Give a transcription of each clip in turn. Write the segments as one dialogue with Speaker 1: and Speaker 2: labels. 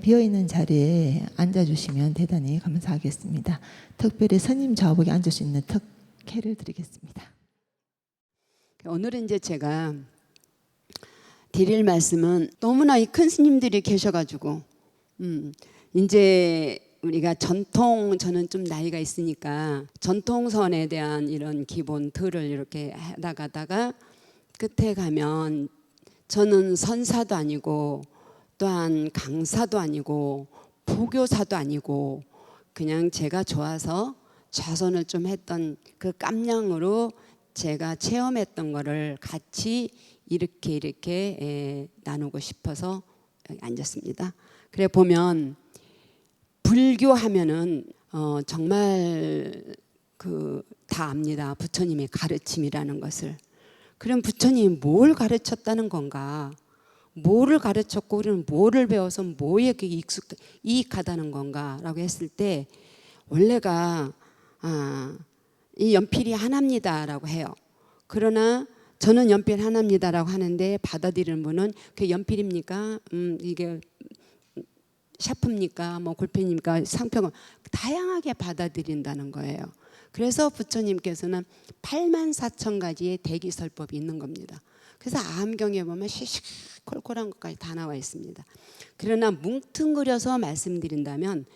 Speaker 1: 비어있는 자리에 앉아주시면 대단히 감사하겠습니다. 특별히 스님 좌복에 앉을 수 있는 특혜를 드리겠습니다.
Speaker 2: 오늘은 이제 제가 드릴 말씀은 너무나 이 큰 스님들이 계셔가지고 이제 우리가 저는 좀 나이가 있으니까 전통선에 대한 이런 기본 틀을 이렇게 하다가다가 끝에 가면 저는 선사도 아니고 또한 강사도 아니고 포교사도 아니고 그냥 제가 좋아서 좌선을 좀 했던 그 깜냥으로 제가 체험했던 거를 같이 이렇게 나누고 싶어서 여기 앉았습니다. 그래 보면 불교 하면은 정말 다 압니다. 부처님의 가르침이라는 것을. 그럼 부처님이 뭘 가르쳤다는 건가? 뭐를 가르쳤고 우리는 뭐를 배워서 뭐에 이익하다는 건가라고 했을 때 원래가 이 연필이 하나입니다라고 해요. 그러나 저는 연필 하나입니다라고 하는데 받아들이는 분은 그게 연필입니까? 이게 샤프입니까? 뭐 골펜입니까? 상표가 다양하게 받아들인다는 거예요. 그래서 부처님께서는 84,000가지의 대기설법이 있는 겁니다. 그래서 암경에 보면 시시콜콜한 것까지 다 나와 있습니다. 그러나 뭉뚱그려서 말씀드린다면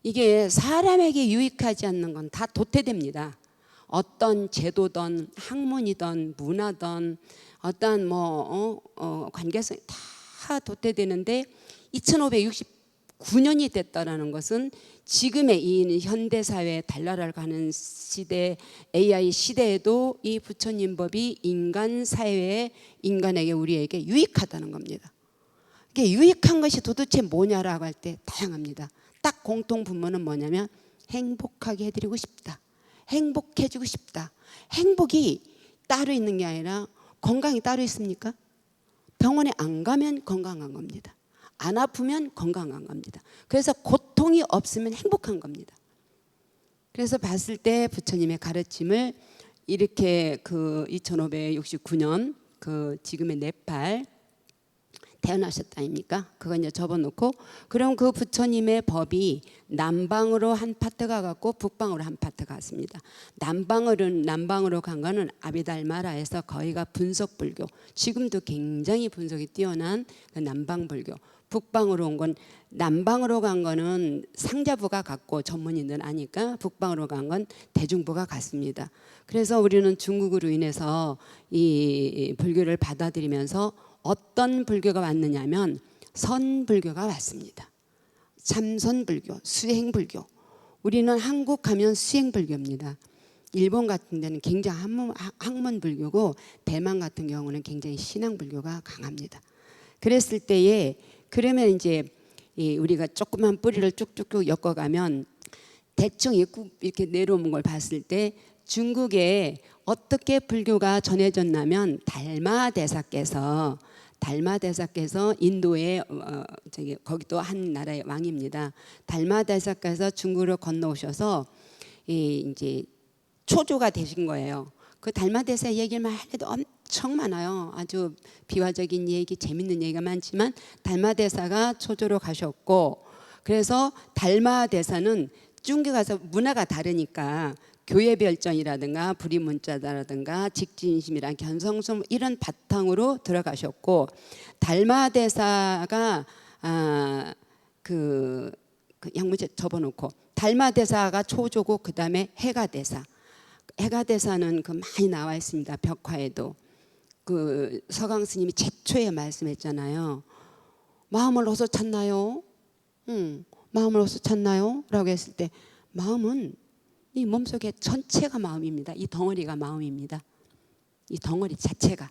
Speaker 2: 이게 사람에게 유익하지 않는 건 다 도태됩니다. 어떤 제도든 학문이든 문화든 어떤 관계성이 다 도태되는데 2569년이 됐다라는 것은 지금의 이 현대사회 달나라를 가는 시대 AI 시대에도 이 부처님 법이 인간 사회에 인간에게 우리에게 유익하다는 겁니다. 이게 유익한 것이 도대체 뭐냐라고 할 때 다양합니다. 딱 공통 분모는 뭐냐면 행복하게 해드리고 싶다. 행복해지고 싶다. 행복이 따로 있는 게 아니라 건강이 따로 있습니까? 병원에 안 가면 건강한 겁니다. 안 아프면 건강한 겁니다. 그래서 고통이 없으면 행복한 겁니다. 그래서 봤을 때 부처님의 가르침을 이렇게 2569년 지금의 네팔 태어나셨다 아닙니까? 그거 이제 접어놓고 그럼 그 부처님의 법이 남방으로 한 파트가 갔고 북방으로 한 파트가 갔습니다. 남방으로 간 거는 아비달마라에서 거기가 분석불교, 지금도 굉장히 분석이 뛰어난 그 남방불교. 북방으로 온 건 남방으로 간 거는 상자부가 갔고 전문인들 아니까 북방으로 간 건 대중부가 갔습니다. 그래서 우리는 중국으로 인해서 이 불교를 받아들이면서 어떤 불교가 왔느냐면 선불교가 왔습니다. 참선불교, 수행불교. 우리는 한국 하면 수행불교입니다. 일본 같은 데는 굉장히 학문불교고 대만 같은 경우는 굉장히 신앙불교가 강합니다. 그랬을 때에 그러면 이제 우리가 조그만 뿌리를 쭉쭉쭉 엮어가면 대충 이렇게 내려오는 걸 봤을 때 중국에 어떻게 불교가 전해졌냐면 달마대사께서 인도에 거기도 한 나라의 왕입니다. 달마대사께서 중국으로 건너오셔서 이제 초조가 되신 거예요. 그 달마대사 얘기만 해도 엄청 많아요. 아주 비화적인 얘기, 재밌는 얘기가 많지만 달마대사가 초조로 가셨고 그래서 달마대사는 중국에 가서 문화가 다르니까 교회별전이라든가 불이문자다라든가 직진심이란 견성심 이런 바탕으로 들어가셨고 달마대사가 양문제 접어놓고 달마대사가 초조고 그 다음에 해가대사. 해가대사는 많이 나와 있습니다. 벽화에도 서강 스님이 최초에 말씀했잖아요. 마음을 어디서 찾나요? 마음을 어디서 찾나요? 라고 했을 때 마음은 이 몸속에 전체가 마음입니다. 이 덩어리가 마음입니다. 이 덩어리 자체가.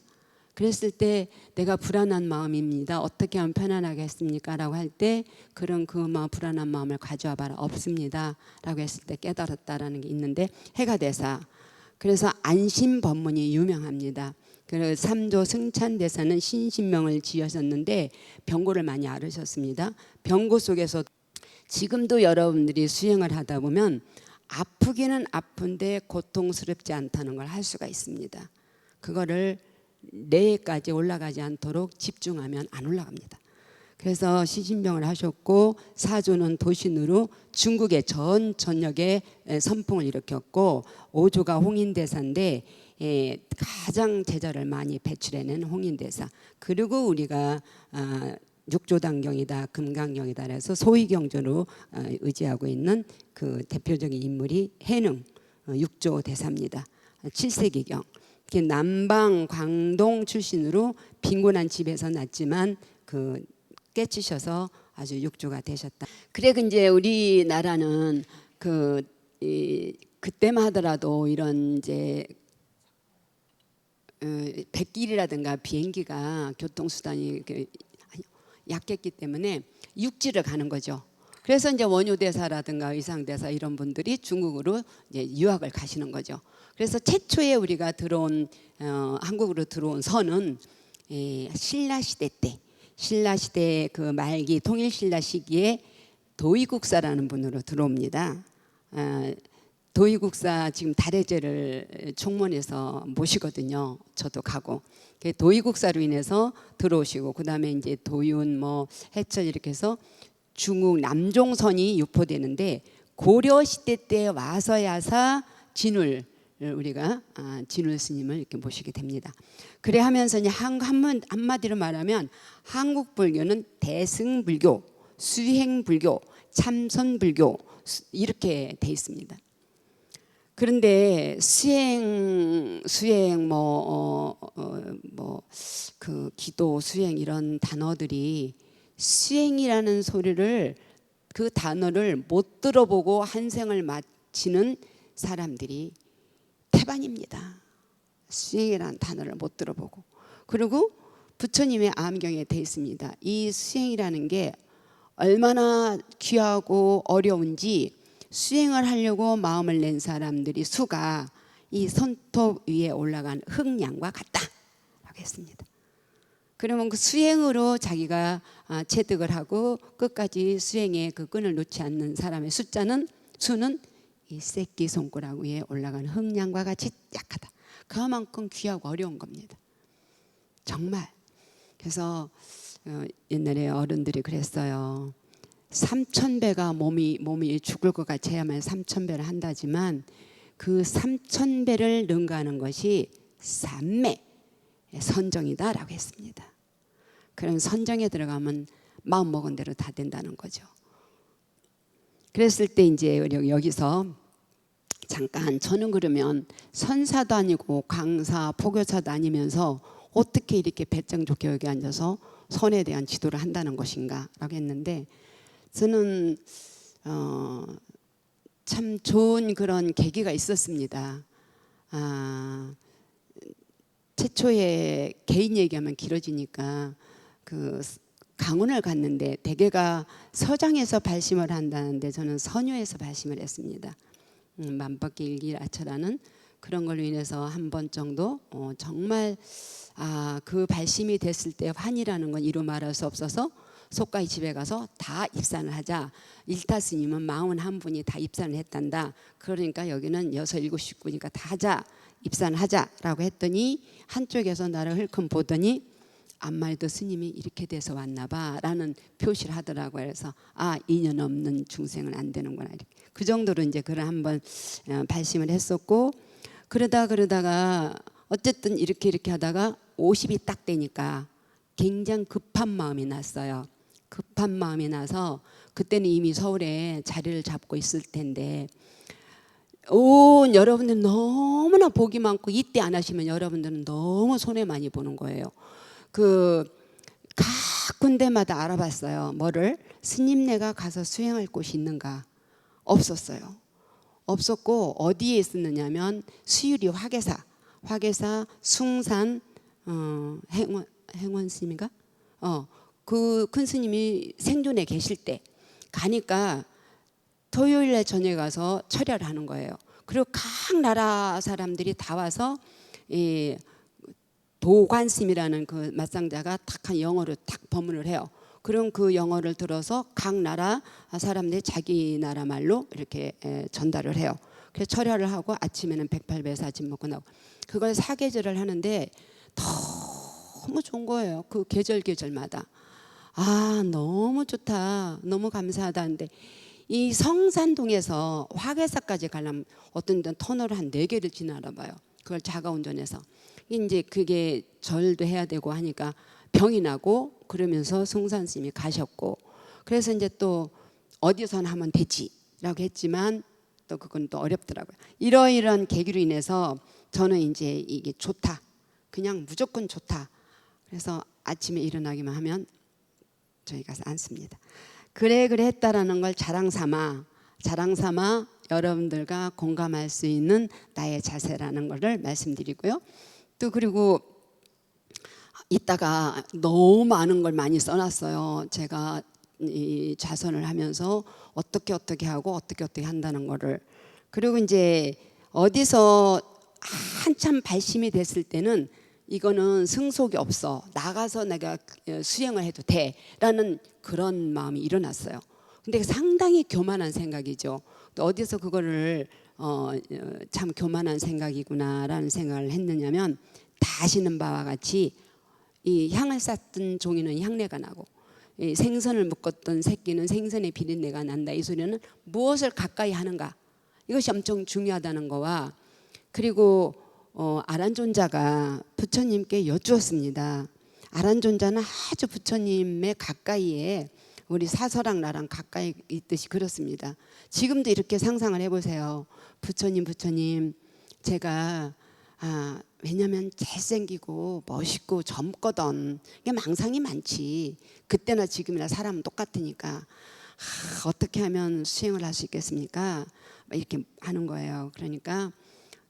Speaker 2: 그랬을 때 내가 불안한 마음입니다. 어떻게 하면 편안하겠습니까? 라고 할 때 그런 불안한 마음을 가져와 봐라. 없습니다. 라고 했을 때 깨달았다라는 게 있는데 해가대사. 그래서 안심법문이 유명합니다. 그래서 삼조 승찬대사는 신신명을 지으셨는데 병고를 많이 앓으셨습니다. 병고 속에서 지금도 여러분들이 수행을 하다 보면 아프기는 아픈데 고통스럽지 않다는 걸 할 수가 있습니다. 그거를 뇌까지 올라가지 않도록 집중하면 안 올라갑니다. 그래서 시신병을 하셨고 사조는 도신으로 중국의 전 전역에 선풍을 일으켰고 오조가 홍인대사인데 가장 제자를 많이 배출해낸 홍인대사. 그리고 우리가 육조단경이다 금강경이다 그래서 소위경조로 의지하고 있는 그 대표적인 인물이 해능 육조대사입니다. 7세기경. 남방 광동 출신으로 빈곤한 집에서 났지만 그 깨치셔서 아주 육조가 되셨다. 그래 이제 우리나라는 그때만 하더라도 이런 이제 백길이라든가 비행기가 교통수단이 약했기 때문에 육지를 가는 거죠. 그래서 이제 원효대사라든가 의상대사 이런 분들이 중국으로 이제 유학을 가시는 거죠. 그래서 최초에 우리가 들어온 한국으로 들어온 선은 신라시대 때, 신라시대 그 말기 통일신라 시기에 도의국사라는 분으로 들어옵니다. 도의국사 지금 달해제를 총무원에서 모시거든요. 저도 가고 도의국사로 인해서 들어오시고 그다음에 이제 도윤 뭐 해철 이렇게 해서 중국 남종선이 유포되는데 고려 시대 때 와서야사 진울 우리가 진울 스님을 이렇게 모시게 됩니다. 그래 하면서 한마디로 말하면 한국 불교는 대승불교, 수행불교, 참선불교 이렇게 돼 있습니다. 그런데 수행 그 기도 수행 이런 단어들이 수행이라는 소리를 그 단어를 못 들어보고 한 생을 마치는 사람들이 태반입니다. 수행이라는 단어를 못 들어보고. 그리고 부처님의 암경에 돼 있습니다. 이 수행이라는 게 얼마나 귀하고 어려운지 수행을 하려고 마음을 낸 사람들이 수가 이 손톱 위에 올라간 흙량과 같다라고 했습니다. 그러면 그 수행으로 자기가 체득을 하고 끝까지 수행의 그 끈을 놓지 않는 사람의 수는 이 새끼 손가락 위에 올라간 흙량과 같이 약하다. 그만큼 귀하고 어려운 겁니다. 정말. 그래서 옛날에 어른들이 그랬어요. 3000배가 몸이 죽을 것 같이 해야만 3000배를 한다지만 그 3000배를 능가하는 것이 삼매 선정이다라고 했습니다. 그런 선정에 들어가면 마음 먹은 대로 다 된다는 거죠. 그랬을 때 이제 여기서 잠깐 저는 그러면 선사도 아니고 강사, 포교사도 아니면서 어떻게 이렇게 배짱 좋게 여기 앉아서 선에 대한 지도를 한다는 것인가라고 했는데 저는 참 좋은 그런 계기가 있었습니다. 최초에 개인 얘기하면 길어지니까 그 강원을 갔는데 대개가 서장에서 발심을 한다는데 저는 선유에서 발심을 했습니다. 만밖의 일기라처라는 그런 걸로 인해서 한 번 정도 정말 그 발심이 됐을 때 환이라는 건 이루 말할 수 없어서 속가의 집에 가서 다 입산을 하자. 일타 스님은 41분이 다 입산을 했단다. 그러니까 여기는 6, 7 식구니까 다 하자. 입산하자라고 했더니 한쪽에서 나를 흘금 보더니 암말도 스님이 이렇게 돼서 왔나 봐라는 표시를 하더라고요. 그래서 인연 없는 중생은 안 되는구나. 이렇게. 그 정도로 이제 그런 한번 발심을 했었고 그러다가 어쨌든 이렇게 하다가 50이 딱 되니까 굉장히 급한 마음이 났어요. 급한 마음이 나서 그때는 이미 서울에 자리를 잡고 있을 텐데 여러분들 너무나 복이 많고 이때 안 하시면 여러분들은 너무 손해 많이 보는 거예요. 각 군데마다 알아봤어요. 뭐를? 스님네가 가서 수행할 곳이 있는가? 없었어요. 없었고 어디에 있었느냐면 수유리 화계사, 숭산 행원 스님인가? 그 큰 스님이 생존에 계실 때 가니까 토요일에 저녁에 가서 철야를 하는 거예요. 그리고 각 나라 사람들이 다 와서 이 도관스님이라는 그 맞상자가 탁한 영어로 탁 법문을 해요. 그럼 그 영어를 들어서 각 나라 사람들이 자기 나라 말로 이렇게 전달을 해요. 그래서 철야를 하고 아침에는 108배사 집 먹고 나오고 그걸 사계절을 하는데 너무 좋은 거예요. 그 계절마다 아, 너무 좋다, 너무 감사하다 하는데 이 성산동에서 화계사까지 가려면 어떤 데는 터널을 한 4개를 지나나 봐요. 그걸 자가 운전해서. 이제 그게 절도 해야 되고 하니까 병이 나고 그러면서 송산 스님이 가셨고, 그래서 이제 또 어디서나 하면 되지라고 했지만 또 그건 또 어렵더라고요. 이러이러한 계기로 인해서 저는 이제 이게 좋다, 그냥 무조건 좋다. 그래서 아침에 일어나기만 하면 저희 가서 앉습니다. 그래 했다라는 걸 자랑 삼아 여러분들과 공감할 수 있는 나의 자세라는 것을 말씀드리고요. 또 그리고 이따가 너무 많은 걸 많이 써놨어요. 제가 이 자선을 하면서 어떻게 하고 어떻게 한다는 거를. 그리고 이제 어디서 한참 발심이 됐을 때는 이거는 승속이 없어, 나가서 내가 수행을 해도 돼라는 그런 마음이 일어났어요. 근데 상당히 교만한 생각이죠. 또 어디서 그거를 참 교만한 생각이구나라는 생각을 했느냐면, 다 아시는 바와 같이 이 향을 쌌던 종이는 향내가 나고 이 생선을 묶었던 새끼는 생선의 비린내가 난다. 이 소리는 무엇을 가까이 하는가, 이것이 엄청 중요하다는 거와, 그리고 아란존자가 부처님께 여쭈었습니다. 아란존자는 아주 부처님의 가까이에 우리 사서랑 나랑 가까이 있듯이 그렇습니다. 지금도 이렇게 상상을 해보세요. 부처님 제가 왜냐면 잘생기고 멋있고 젊거든. 이게 망상이 많지. 그때나 지금이나 사람은 똑같으니까 어떻게 하면 수행을 할 수 있겠습니까? 이렇게 하는 거예요. 그러니까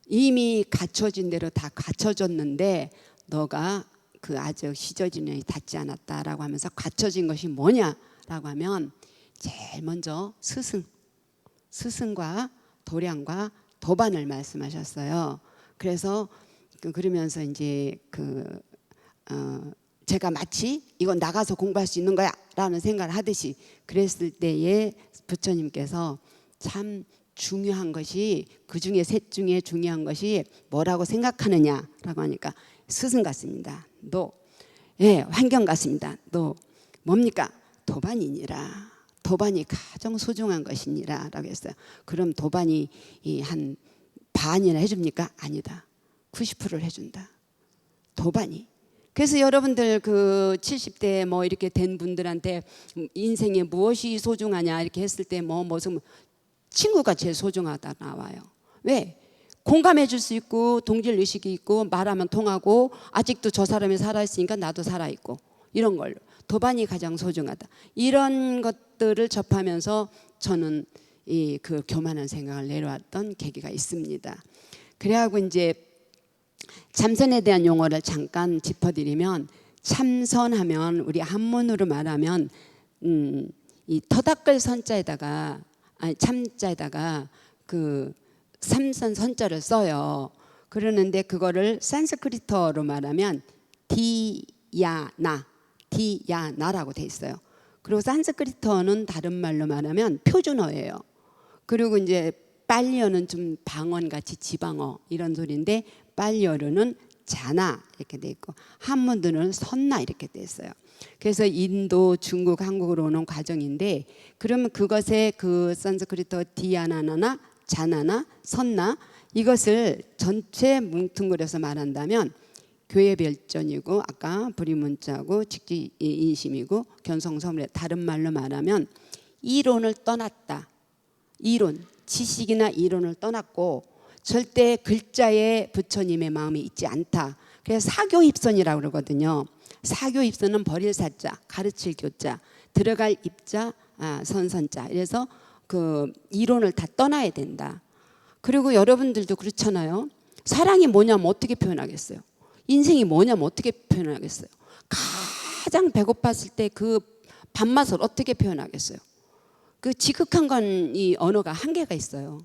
Speaker 2: 이미 갖춰진 대로 다 갖춰졌는데 너가 그 아직 시저진이 닿지 않았다라고 하면서 갖춰진 것이 뭐냐라고 하면 제일 먼저 스승과 도량과 도반을 말씀하셨어요. 그래서 그러면서 이제 제가 마치 이건 나가서 공부할 수 있는 거야 라는 생각을 하듯이 그랬을 때에 부처님께서 참 중요한 것이, 그 중에 셋 중에 중요한 것이 뭐라고 생각하느냐라고 하니까 스승 같습니다. 너, 예, 환경 같습니다. 너 뭡니까? 도반이니라. 도반이 가장 소중한 것이니라 라고 했어요. 그럼 도반이 한 반이나 해줍니까? 아니다. 90%를 해준다. 도반이. 그래서 여러분들 그 70대 뭐 이렇게 된 분들한테 인생에 무엇이 소중하냐 이렇게 했을 때 무슨 친구가 제일 소중하다 나와요. 왜? 공감해 줄 수 있고 동질 의식이 있고 말하면 통하고 아직도 저 사람이 살아있으니까 나도 살아있고 이런 걸로 도반이 가장 소중하다. 이런 것들을 접하면서 저는 그 교만한 생각을 내려왔던 계기가 있습니다. 그래하고 이제 참선에 대한 용어를 잠깐 짚어드리면, 참선하면 우리 한문으로 말하면 이 터닦을 선자에다가 참자에다가 그 삼선 선자를 써요. 그러는데 그거를 산스크리트어로 말하면 디야나라고 돼 있어요. 그리고 산스크리트어는 다른 말로 말하면 표준어예요. 그리고 이제 빨리어는 좀 방언같이 지방어 이런 소리인데, 빨리어로는 자나 이렇게 돼 있고 한문으로는 선나 이렇게 돼 있어요. 그래서 인도, 중국, 한국으로 오는 과정인데, 그러면 그것의 그 산스크리트어 디야나나 자나나 선나 이것을 전체 뭉뚱그려서 말한다면 교회별전이고 아까 불이문자고 직지인심이고 견성서물, 다른 말로 말하면 이론을 떠났다. 이론, 지식이나 이론을 떠났고 절대 글자에 부처님의 마음이 있지 않다. 그래서 사교입선이라고 그러거든요. 사교입선은 버릴 사자, 가르칠 교자, 들어갈 입자, 선선자. 그래서 그 이론을 다 떠나야 된다. 그리고 여러분들도 그렇잖아요. 사랑이 뭐냐면 어떻게 표현하겠어요? 인생이 뭐냐면 어떻게 표현하겠어요? 가장 배고팠을 때 그 밥맛을 어떻게 표현하겠어요? 그 지극한 건 이 언어가 한계가 있어요.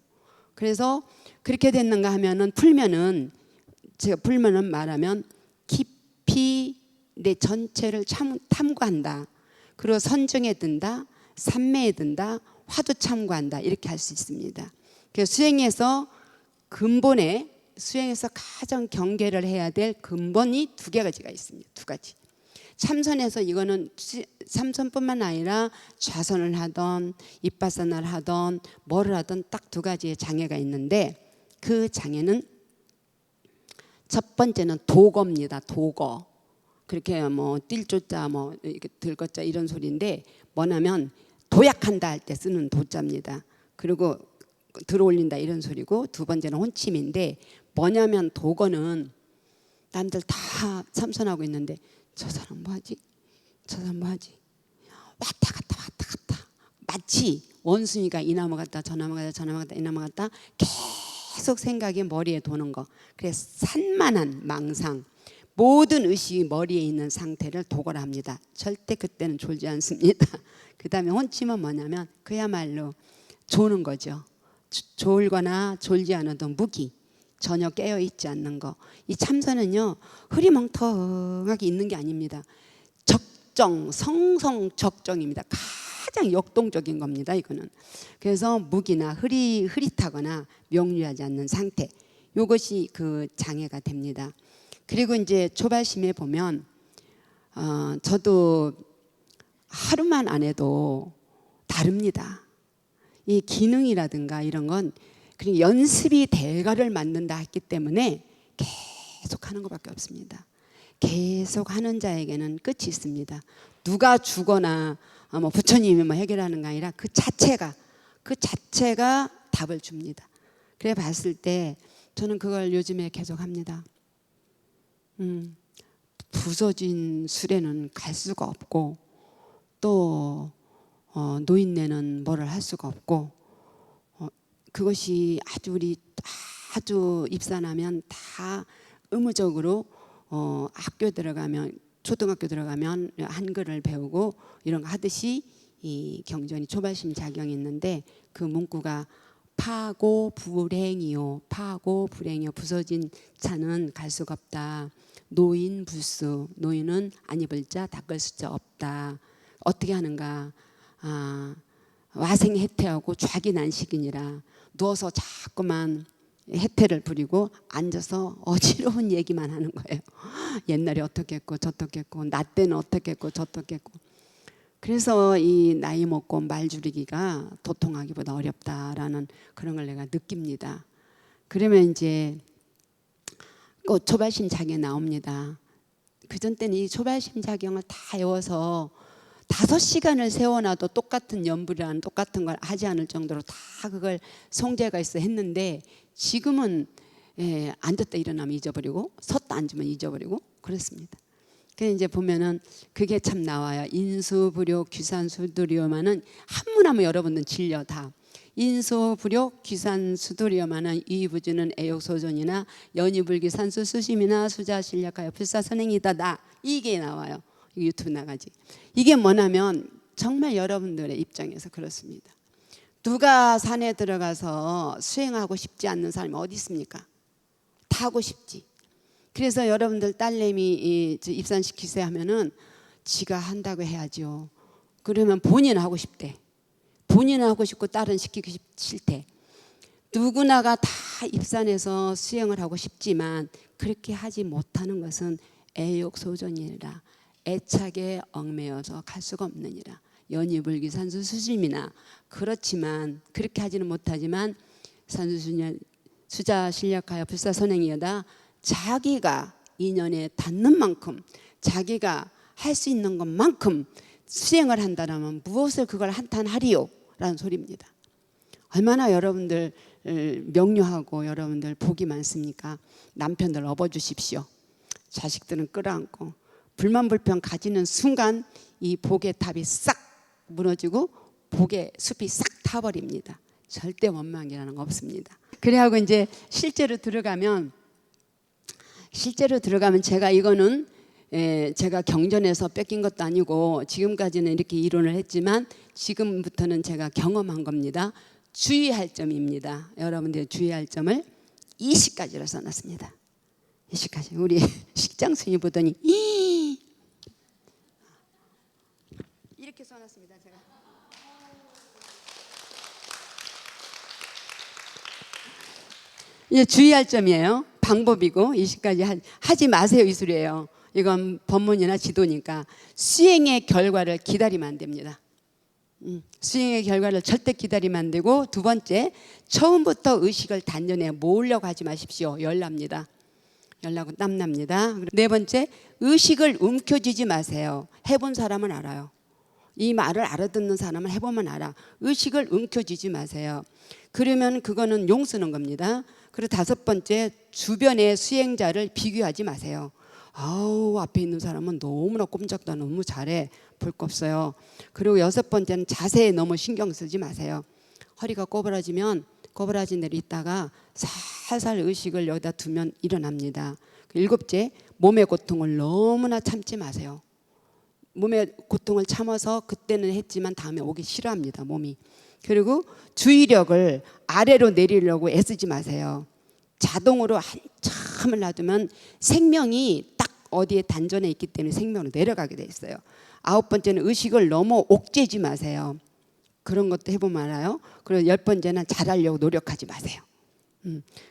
Speaker 2: 그래서 그렇게 됐는가 하면은 제가 풀면은 말하면 깊이 내 전체를 탐구한다. 그리고 선정에 든다, 삼매에 든다, 화두 참고한다, 이렇게 할 수 있습니다. 그래서 수행에서 가장 경계를 해야 될 근본이 두 가지가 있습니다. 두 가지. 참선에서 이거는 참선뿐만 아니라 좌선을 하던 입바사나를 하던 뭐를 하던 딱 두 가지의 장애가 있는데 그 장애는 첫 번째는 도거입니다. 도거. 그렇게 뭐 띨조자 뭐 이렇게 들거자 이런 소리인데 뭐냐면 도약한다 할 때 쓰는 도자입니다. 그리고 들어올린다 이런 소리고 두 번째는 혼침인데 뭐냐면 도거는 남들 다 참선하고 있는데 저 사람 뭐하지? 저 사람 뭐하지? 왔다 갔다 마치 원숭이가 이 나무 갔다 저 나무 갔다 저 나무 갔다 이 나무 갔다 계속 생각이 머리에 도는 거. 그래서 산만한 망상 모든 의식이 머리에 있는 상태를 도거라 합니다. 절대 그때는 졸지 않습니다. 그 다음에 혼침은 뭐냐면 그야말로 조는 거죠. 졸거나 졸지 않아도 무기 전혀 깨어있지 않는 거. 이 참선은요 흐리멍텅하게 있는 게 아닙니다. 적정 성성적정입니다. 가장 역동적인 겁니다. 이거는. 그래서 무기나 흐릿하거나 명료하지 않는 상태, 이것이 그 장애가 됩니다. 그리고 이제 초발심에 보면 저도 하루만 안 해도 다릅니다. 이 기능이라든가 이런 건 그냥 연습이 대가를 만든다 했기 때문에 계속 하는 것밖에 없습니다. 계속 하는 자에게는 끝이 있습니다. 누가 주거나 뭐 부처님이 뭐 해결하는 게 아니라 그 자체가 답을 줍니다. 그래 봤을 때 저는 그걸 요즘에 계속 합니다. 부서진 술에는 갈 수가 없고 또 노인네는 뭐를 할 수가 없고 그것이 아주 입산하면 다 의무적으로 학교 들어가면 초등학교 들어가면 한글을 배우고 이런 거 하듯이 이 경전이 초발심 작용이 있는데 그 문구가 파고 불행이요 파고 불행이요 부서진 차는 갈 수가 없다. 노인 불수 노인은 안 입을 자 닦을 수자 없다. 어떻게 하는가? 와생해태하고 좌기난식이니라. 누워서 자꾸만 해태를 부리고 앉아서 어지러운 얘기만 하는 거예요. 옛날에 어떻게 했고 저떻게 했고 나 때는 어떻게 했고 저떻게 했고. 그래서 이 나이 먹고 말 줄이기가 도통하기보다 어렵다라는 그런 걸 내가 느낍니다. 그러면 이제 꼭 초발심 작용이 나옵니다. 그전 때는 이 초발심 작용을 다 외워서 5시간을 세워놔도 똑같은 연불이라는 똑같은 걸 하지 않을 정도로 다 그걸 송재가 있어 했는데 지금은 앉았다 일어나면 잊어버리고 섰다 앉으면 잊어버리고 그렇습니다. 그래서 이제 보면은 그게 참 나와요. 인수불욕 귀산수두리오마는 한문하면 여러분들 질려 다. 인수불욕 귀산수두리오마는 이부주는 애욕소존이나 연유불기 산수 수심이나 수자실력하여 불사선행이다 나 이게 나와요. 유튜브 나가지. 이게 뭐냐면 정말 여러분들의 입장에서 그렇습니다. 누가 산에 들어가서 수행하고 싶지 않는 사람이 어디 있습니까? 다 하고 싶지. 그래서 여러분들 딸내미 입산시키세요 하면은 지가 한다고 해야죠. 그러면 본인은 하고 싶대. 본인은 하고 싶고 딸은 시키기 싫대. 누구나가 다 입산해서 수행을 하고 싶지만 그렇게 하지 못하는 것은 애욕소존이라 애착에 얽매여서 갈 수가 없느니라. 연유불기 산수 수심이나 그렇지만 그렇게 하지는 못하지만 산수 수자 실력하여 불사선행이여다. 자기가 인연에 닿는 만큼 자기가 할 수 있는 것만큼 수행을 한다면 무엇을 그걸 한탄하리요? 라는 소리입니다. 얼마나 여러분들 명료하고 여러분들 복이 많습니까? 남편들 업어주십시오. 자식들은 끌어안고 불만불평 가지는 순간 이 복의 탑이 싹 무너지고 복의 숲이 싹 타버립니다. 절대 원망이라는 거 없습니다. 그래하고 이제 실제로 들어가면 제가 이거는 제가 경전에서 뺏긴 것도 아니고 지금까지는 이렇게 이론을 했지만 지금부터는 제가 경험한 겁니다. 주의할 점입니다. 여러분들 주의할 점을 20가지로 써놨습니다. 20가지. 우리 식장 스님 보더니 이렇게 써놨습니다. 제가. 이제 주의할 점이에요. 방법이고 20가지 하지 마세요 이 소리예요. 이건 법문이나 지도니까 수행의 결과를 기다리면 안 됩니다. 수행의 결과를 절대 기다리면 안 되고, 두 번째, 처음부터 의식을 단전에 모으려고 하지 마십시오. 열납니다. 열나고 땀납니다. 네 번째, 의식을 움켜쥐지 마세요. 해본 사람은 알아요. 이 말을 알아듣는 사람은 해보면 알아. 의식을 움켜쥐지 마세요. 그러면 그거는 용 쓰는 겁니다. 그리고 다섯 번째, 주변의 수행자를 비교하지 마세요. 아우, 앞에 있는 사람은 너무나 꼼짝도 너무 잘해, 볼 거 없어요. 그리고 여섯 번째는 자세에 너무 신경 쓰지 마세요. 허리가 꼬부라진 대로 있다가 살살 의식을 여기다 두면 일어납니다. 일곱째, 몸의 고통을 너무나 참지 마세요. 몸의 고통을 참아서 그때는 했지만 다음에 오기 싫어합니다, 몸이. 그리고 주의력을 아래로 내리려고 애쓰지 마세요. 자동으로 한참을 놔두면 생명이 딱 어디에 단전에 있기 때문에 생명으로 내려가게 돼 있어요. 아홉 번째는 의식을 너무 옥죄지 마세요. 그런 것도 해보면 알아요. 그리고 열 번째는 잘하려고 노력하지 마세요.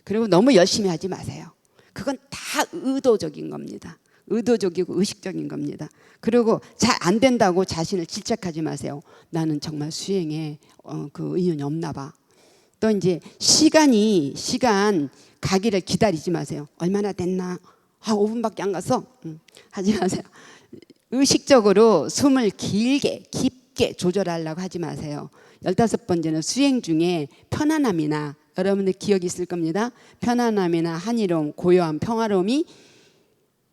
Speaker 2: 그리고 너무 열심히 하지 마세요. 그건 다 의도적인 겁니다. 의도적이고 의식적인 겁니다. 그리고 잘 안 된다고 자신을 질책하지 마세요. 나는 정말 수행에 그 의연이 없나 봐. 또 이제 시간 가기를 기다리지 마세요. 얼마나 됐나? 5분밖에 안 갔어? 하지 마세요. 의식적으로 숨을 깊게 조절하려고 하지 마세요. 15번째는 수행 중에 편안함이나, 여러분들 기억이 있을 겁니다. 편안함이나 한이로움, 고요함, 평화로움이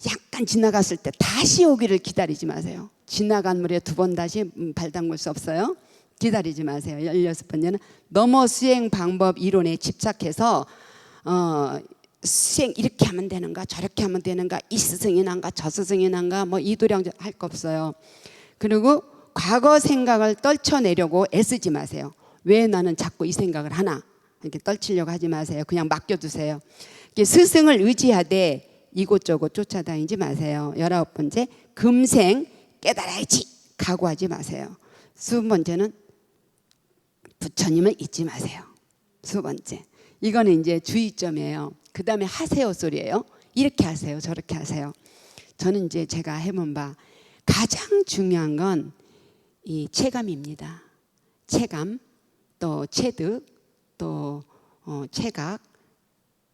Speaker 2: 약간 지나갔을 때 다시 오기를 기다리지 마세요. 지나간 물에 두 번 다시 발 담글 수 없어요. 기다리지 마세요. 16번째는 너무 수행 방법 이론에 집착해서 수행 이렇게 하면 되는가 저렇게 하면 되는가, 이 스승이 난가 저 스승이 난가, 뭐 이도량 할 거 없어요. 그리고 과거 생각을 떨쳐내려고 애쓰지 마세요. 왜 나는 자꾸 이 생각을 하나, 이렇게 떨치려고 하지 마세요. 그냥 맡겨두세요. 스승을 의지하되 이곳저곳 쫓아다니지 마세요. 19번째, 금생 깨달아야지 각오하지 마세요. 20번째는 부처님을 잊지 마세요. 20번째, 이거는 이제 주의점이에요. 그 다음에 하세요 소리예요. 이렇게 하세요, 저렇게 하세요. 저는 이제 제가 해본 바 가장 중요한 건 이 체감입니다. 체감, 또 체득, 또 체각,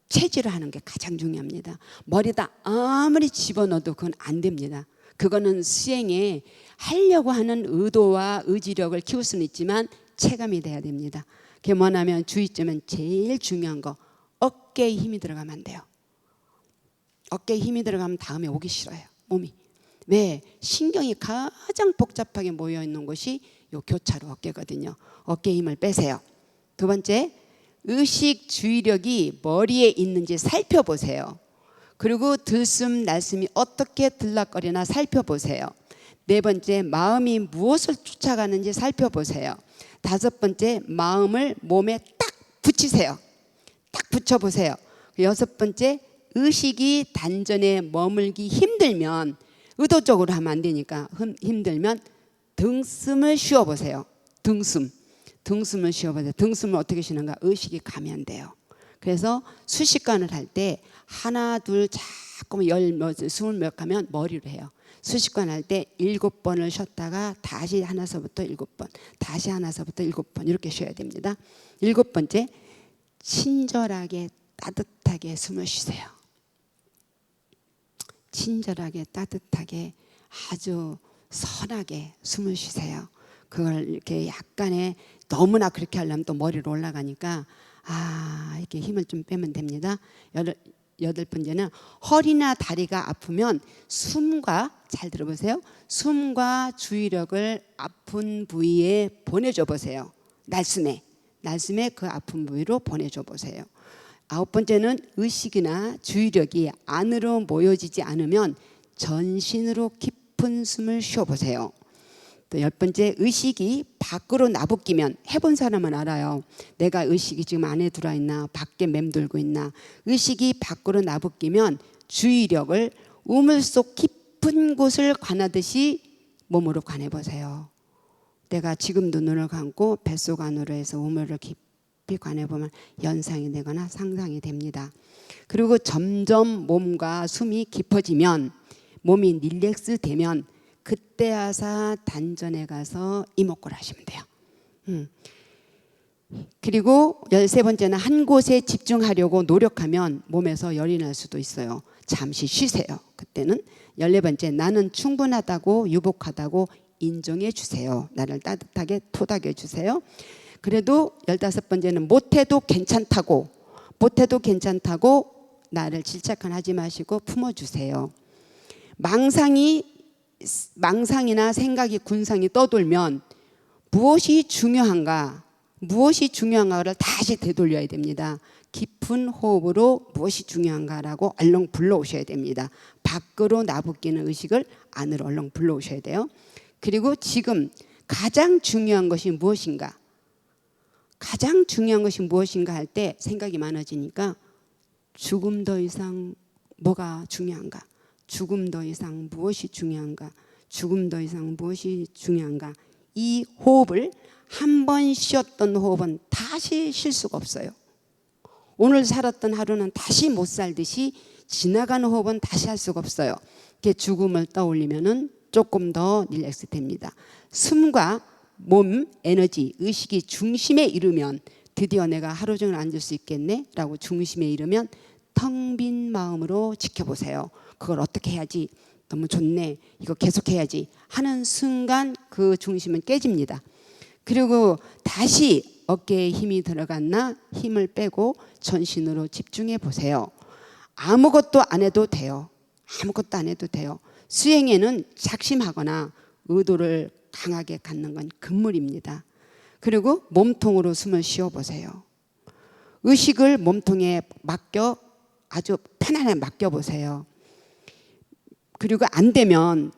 Speaker 2: 체질을 하는 게 가장 중요합니다. 머리에다 아무리 집어넣어도 그건 안 됩니다. 그거는 수행에 하려고 하는 의도와 의지력을 키울 수는 있지만 체감이 돼야 됩니다. 그게 뭐냐면 주의점은 제일 중요한 거, 어깨에 힘이 들어가면 안 돼요. 어깨에 힘이 들어가면 다음에 오기 싫어요, 몸이. 왜? 신경이 가장 복잡하게 모여 있는 곳이 요 교차로 어깨거든요. 어깨에 힘을 빼세요. 두 번째, 의식 주의력이 머리에 있는지 살펴보세요. 그리고 들숨 날숨이 어떻게 들락거리나 살펴보세요. 네 번째, 마음이 무엇을 쫓아가는지 살펴보세요. 다섯 번째, 마음을 몸에 딱 붙이세요. 딱 붙여보세요. 여섯 번째, 의식이 단전에 머물기 힘들면, 의도적으로 하면 안 되니까 힘들면 등숨을 쉬어보세요. 등숨을 쉬어보세요. 등숨을 어떻게 쉬는가? 의식이 가면 돼요. 그래서 수식관을 할 때 하나 둘 자꾸 숨을 몇 가면 머리로 해요. 수식관 할 때 7번을 쉬었다가 다시 하나서부터 7번, 다시 하나서부터 7번 이렇게 쉬어야 됩니다. 7번째, 친절하게 따뜻하게 숨을 쉬세요. 친절하게 따뜻하게 아주 선하게 숨을 쉬세요. 그걸 이렇게 약간의, 너무나 그렇게 하려면 또 머리로 올라가니까 이렇게 힘을 좀 빼면 됩니다. 여덟 번째는 허리나 다리가 아프면 숨과, 잘 들어보세요, 숨과 주의력을 아픈 부위에 보내줘 보세요. 날숨에 그 아픈 부위로 보내줘 보세요. 아홉 번째는 의식이나 주의력이 안으로 모여지지 않으면 전신으로 깊은 숨을 쉬어보세요. 또 열 번째, 의식이 밖으로 나부끼면, 해본 사람은 알아요. 내가 의식이 지금 안에 들어있나, 밖에 맴돌고 있나. 의식이 밖으로 나부끼면 주의력을 우물 속 깊은 곳을 관하듯이 몸으로 관해보세요. 내가 지금도 눈을 감고 뱃속 안으로 해서 우물을 깊이 관해보면 연상이 되거나 상상이 됩니다. 그리고 점점 몸과 숨이 깊어지면 몸이 릴렉스 되면 그때 하사 단전에 가서 이목구를 하시면 돼요. 그리고 13번째는 한 곳에 집중하려고 노력하면 몸에서 열이 날 수도 있어요. 잠시 쉬세요. 그때는 14번째, 나는 충분하다고 유복하다고 인정해 주세요. 나를 따뜻하게 토닥여 주세요. 그래도 15번째는 못해도 괜찮다고 나를 질책하지 마시고 품어주세요. 망상이나 생각이 군상이 떠돌면 무엇이 중요한가를 다시 되돌려야 됩니다. 깊은 호흡으로 무엇이 중요한가라고 얼렁 불러오셔야 됩니다. 밖으로 나부끼는 의식을 안으로 얼렁 불러오셔야 돼요. 그리고 지금 가장 중요한 것이 무엇인가 할 때 생각이 많아지니까 죽음 더 이상 뭐가 중요한가, 죽음 더 이상 무엇이 중요한가, 죽음 더 이상 무엇이 중요한가. 이 호흡을 한 번 쉬었던 호흡은 다시 쉴 수가 없어요. 오늘 살았던 하루는 다시 못 살듯이 지나가는 호흡은 다시 할 수가 없어요. 이렇게 죽음을 떠올리면은 조금 더 릴렉스 됩니다. 숨과 몸, 에너지, 의식이 중심에 이르면 드디어 내가 하루 종일 앉을 수 있겠네 라고 중심에 이르면 텅 빈 마음으로 지켜보세요. 그걸 어떻게 해야지, 너무 좋네, 이거 계속 해야지 하는 순간 그 중심은 깨집니다. 그리고 다시 어깨에 힘이 들어갔나 힘을 빼고 전신으로 집중해 보세요. 아무것도 안 해도 돼요. 수행에는 작심하거나 의도를 강하게 갖는 건 금물입니다. 그리고 몸통으로 숨을 쉬어보세요. 의식을 몸통에 아주 편안하게 맡겨보세요. 그리고 안 되면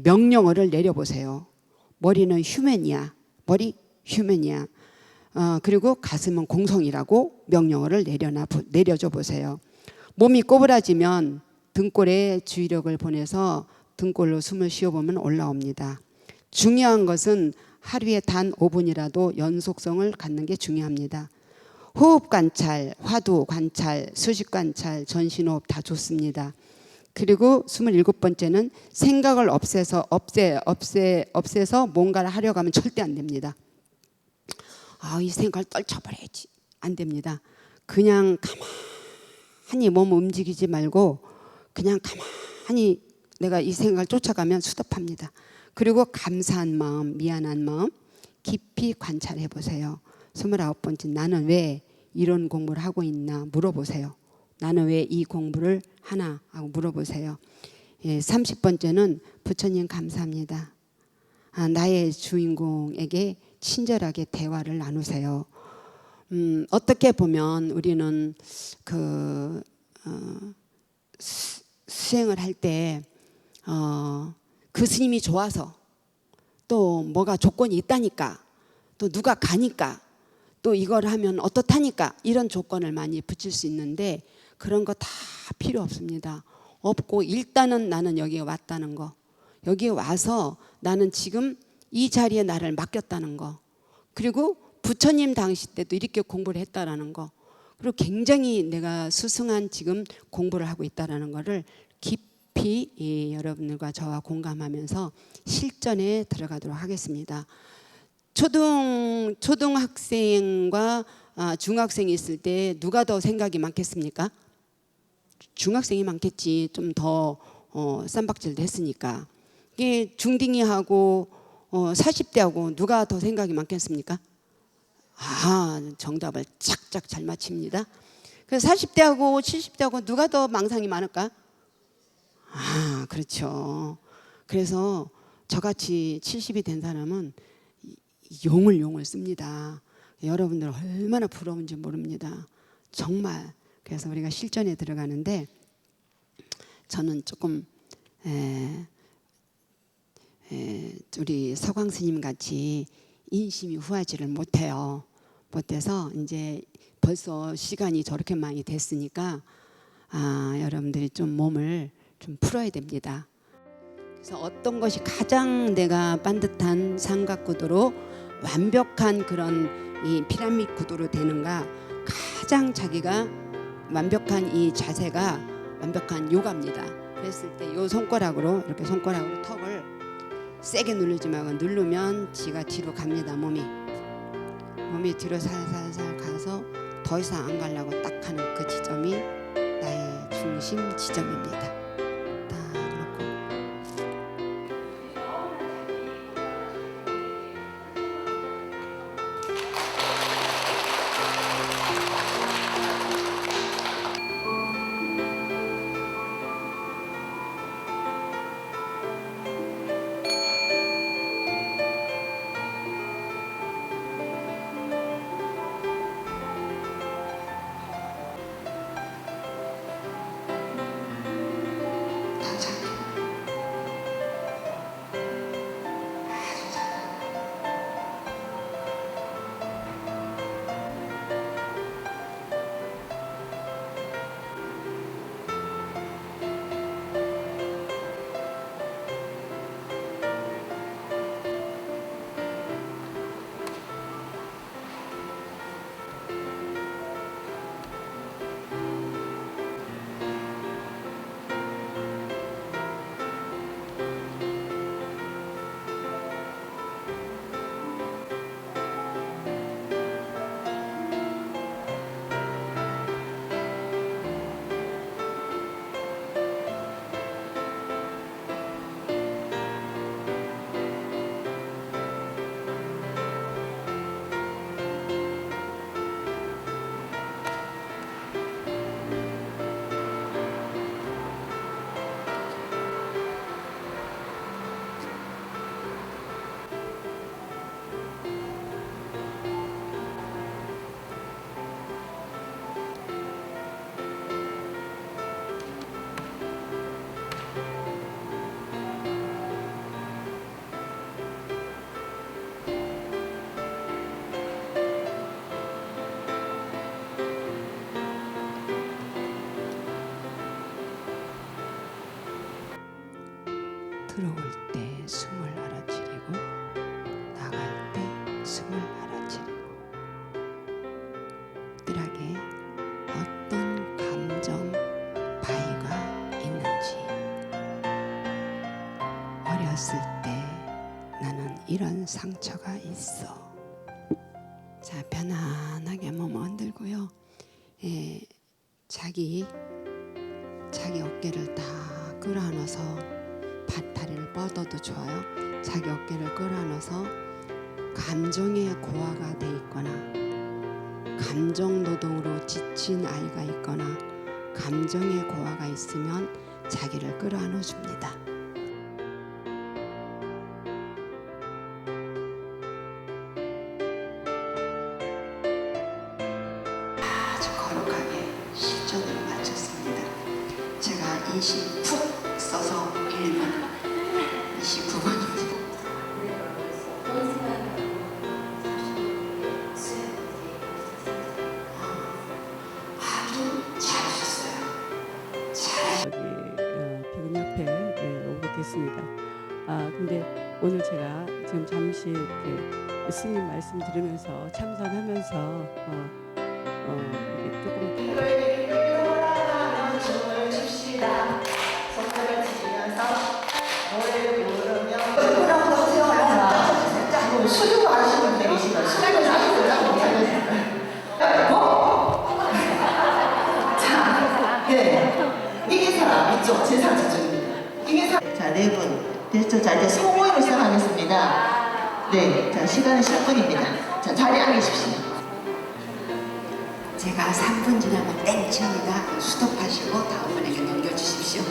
Speaker 2: 명령어를 내려보세요. 머리는 휴면이야. 그리고 가슴은 공성이라고 명령어를 내려줘 보세요. 몸이 꼬부라지면 등골에 주의력을 보내서 등골로 숨을 쉬어보면 올라옵니다. 중요한 것은 하루에 단 5분이라도 연속성을 갖는 게 중요합니다. 호흡 관찰, 화두 관찰, 수식 관찰, 전신호흡 다 좋습니다. 그리고 27번째는 생각을 없애서 뭔가를 하려고 하면 절대 안 됩니다. 이 생각을 떨쳐버려야지. 안 됩니다. 그냥 가만히 몸 움직이지 말고 그냥 가만히 내가 이 생각을 쫓아가면 수답합니다. 그리고 감사한 마음, 미안한 마음 깊이 관찰해 보세요. 29번째, 나는 왜 이런 공부를 하고 있나 물어보세요. 나는 왜 이 공부를 하나 하고 물어보세요. 30번째는 부처님 감사합니다. 나의 주인공에게 친절하게 대화를 나누세요. 어떻게 보면 우리는 수행을 할 때 그 스님이 좋아서 또 뭐가 조건이 있다니까 또 누가 가니까 또 이걸 하면 어떻다니까 이런 조건을 많이 붙일 수 있는데 그런 거 다 필요 없습니다. 없고 일단은 나는 여기에 왔다는 거, 여기에 와서 나는 지금 이 자리에 나를 맡겼다는 거, 그리고 부처님 당시 때도 이렇게 공부를 했다라는 거, 그리고 굉장히 내가 수승한 지금 공부를 하고 있다라는 거를 깊이 여러분들과 저와 공감하면서 실전에 들어가도록 하겠습니다. 초등학생과 중학생이 있을 때 누가 더 생각이 많겠습니까? 중학생이 많겠지. 좀 더 쌈박질도 했으니까. 이게 중딩이하고 40대하고 누가 더 생각이 많겠습니까? 정답을 착착 잘 맞춥니다. 그래서 40대하고 70대하고 누가 더 망상이 많을까? 그렇죠. 그래서 저같이 70이 된 사람은 용을 씁니다. 여러분들 얼마나 부러운지 모릅니다. 정말. 그래서 우리가 실전에 들어가는데 저는 조금 우리 서광 스님 같이 인심이 후하지를 못해서 이제 벌써 시간이 저렇게 많이 됐으니까 여러분들이 좀 몸을 좀 풀어야 됩니다. 그래서 어떤 것이 가장 내가 반듯한 삼각구도로 완벽한 그런 이 피라미드 구도로 되는가, 가장 자기가 완벽한 이 자세가 완벽한 요가입니다. 그랬을 때 요 손가락으로 이렇게 손가락으로 턱을 세게 누르지 말고 누르면 지가 뒤로 갑니다. 몸이 뒤로 살살살 가서 더 이상 안 가려고 딱 하는 그 지점이 나의 중심 지점입니다. 딱 놓고 들어올 때 숨을 알아차리고 나갈 때 숨을 알아차리고 뜰하게 어떤 감정 바위가 있는지 어렸을 때 나는 이런 상처가 있어. 자, 편안하게 몸 흔들고요. 자기 어깨를 딱 끌어안아서 다리를 뻗어도 좋아요. 자기 어깨를 끌어안아서 감정의 고아가 돼 있거나 감정 노동으로 지친 아이가 있거나 감정의 고아가 있으면 자기를 끌어안아 줍니다. 아주 거룩하게 실전으로 마쳤습니다. 제가 인심 푹 써서 1분 29번입니다. 아주 잘하셨어요.
Speaker 3: 백은협회 오게 됐습니다. 근데 오늘 제가 지금 잠시 이렇게 스님 말씀 들으면서 참선하면서 이게 조금
Speaker 4: 수줍어 하시는 분이시면 수줍어 하시는 자, 네. 이긴 사람 이쪽 제상 저쪽입니다. 이긴 사람. 자, 네 분. 됐죠? 자, 이제 소모임을 시작하겠습니다. 네. 자, 시간은 10분입니다. 자, 자리에 앉으십시오.
Speaker 2: 제가 3분 지나면 땡칩니다. 스톱하시고 다음 분에게 넘겨주십시오.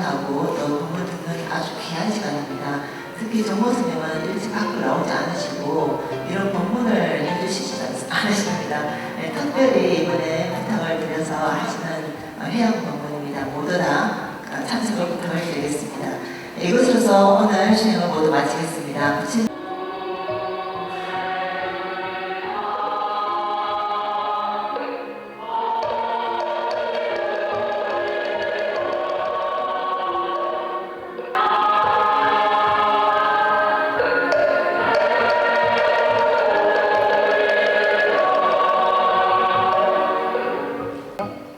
Speaker 4: 생각하고 또 법문 듣는 아주 귀한 시간입니다. 특히 정보스님은 일찍 밖을 나오지 않으시고 이런 법문을 해주시지 않으십니다. 네, 특별히 이번에 부탁을 드려서 하시는 회양 법문입니다. 모두 다 참석을 부탁을 드리겠습니다. 네, 이것으로서 오늘 수행을 모두 마치겠습니다.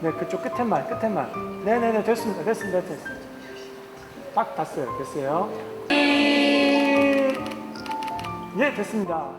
Speaker 5: 네, 그쪽 끝에만. 네네네, 됐습니다. 딱 닿았어요. 됐어요. 예, 됐습니다.